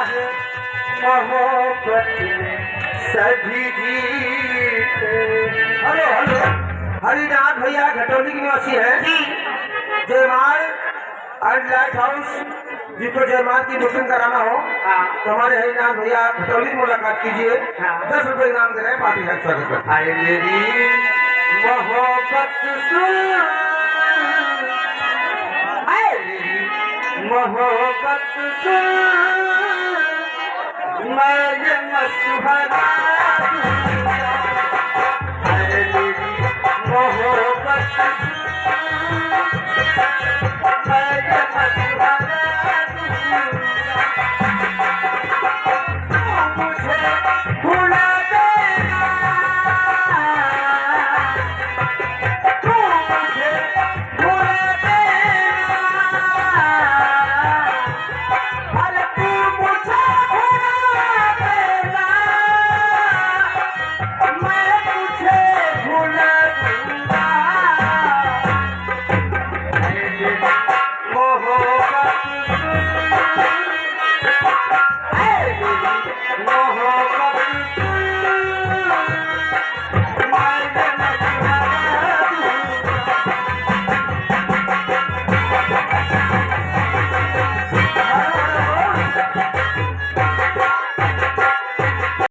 है मोहब्बत सभी जीते। हेलो हेलो, हरिनाथ भैया घटौली की निवासी है। जयमाल एंड लाइट हाउस, जिसको जयमाल की बुकिंग कराना हो तो हमारे हरिनाथ भैया घटौली से मुलाकात कीजिए। 10 रुपए इनाम दे रहे हैं, पार्टी का स्वागत करते हैं। आए मेरी मोहब्बत सुन, आए मेरी मोहब्बत सुन, मैं ये मशहरा मोहब्बत मैं ये मशहरा